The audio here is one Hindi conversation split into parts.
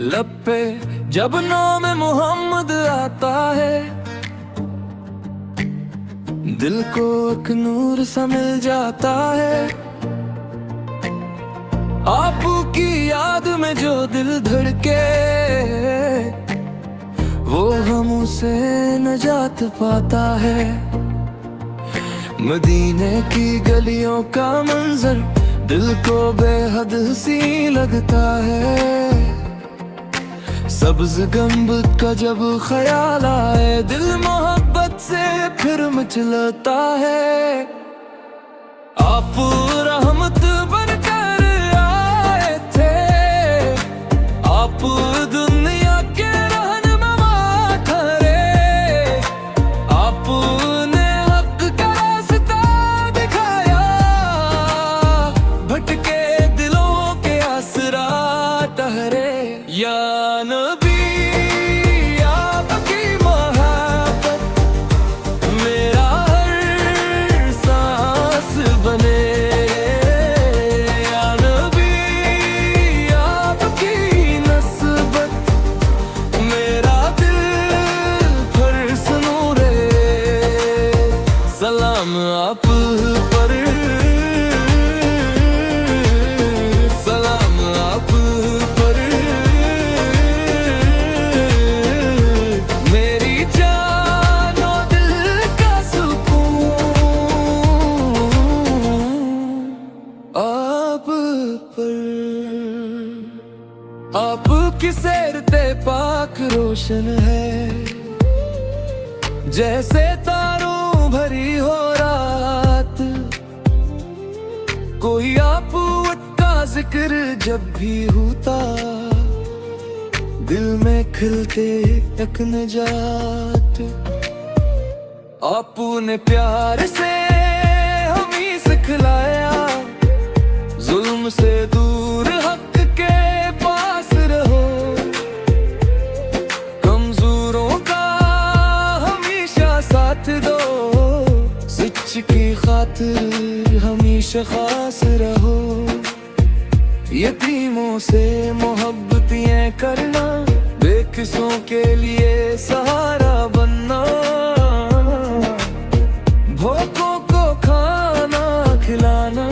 लब पे जब नाम मोहम्मद आता है, दिल को एक नूर सा मिल जाता है। आपकी याद में जो दिल धड़के, वो गमों से नजात पाता है। मदीने की गलियों का मंजर दिल को बेहद हसी लगता है। सब्ज गंबद का जब ख्याल आए, दिल मोहब्बत से फिर मचलता है। आप रहमत बनकर आए थे, आप दुनिया के रहनुमा थे। आपने हक का रास्ता दिखाया, भटके दिलों के आसरा ठहरे। या नबी आपकी मोहब्बत मेरा हर सांस बने। या नबी आपकी नस्बत मेरा दिल भर सनूरे। सलाम आप पर, सलाम आप पर, मेरी जानो दिल का सुकून आप पर। आपकी सैरते पाक रोशन है, जैसे तारों भरी हो रात। कोई आप का जिक्र जब भी होता, दिल में खिलते एक निजात। आपने प्यार से हमें सिखलाया, जुल्म से दूर हक के पास रहो। कमजोरों का हमेशा साथ दो, सच की खातिर हमेशा खास रहो। यतीमों से मोहब्बतें करना, बेकसों के लिए सहारा बनना। भूखों को खाना खिलाना,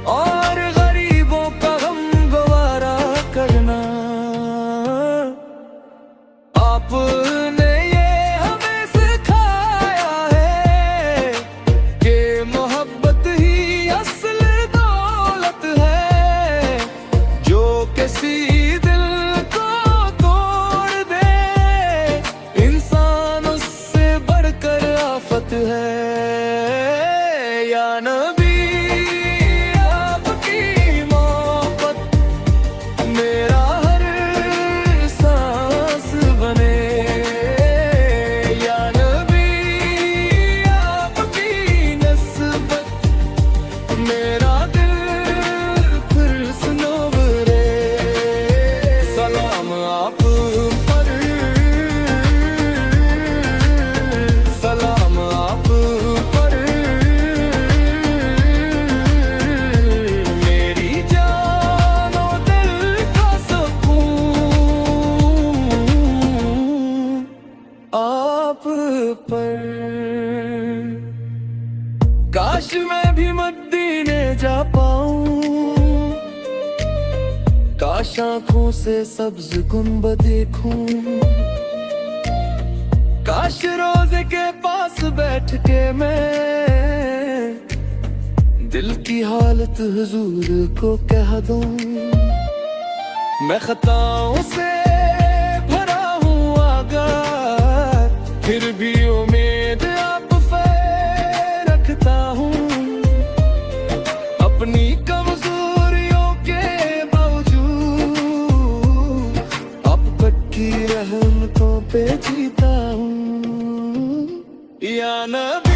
और गरीबों का गम गवारा करना। आपने ये हमें सिखाया है कि मोहब्बत ही असल दौलत है। जो किसी दिल को तोड़ दे, इंसान उससे बढ़कर आफत है। या नबी आपकी मोहब्बत मेरा हर सांस बने। या नबी आपकी नस्बत मेरा दिल फिर सनोरे। सलाम आप पर, सलाम आप पर, मेरी जानो दिल का सुकून आप पर। काश मैं भी मदीने जा पाऊं, काश आंखों से सब्ज गुंबद देखूं। काश रोजे के पास बैठ के मैं दिल की हालत हुजूर को कह दूं। मैं खताओं से भरा हूँ आगाह, फिर भी उम्मीद आप पे रखता हूँ। अपनी कमजोरियों के बावजूद आपकी रहमतों पे जीता हूँ। या नबी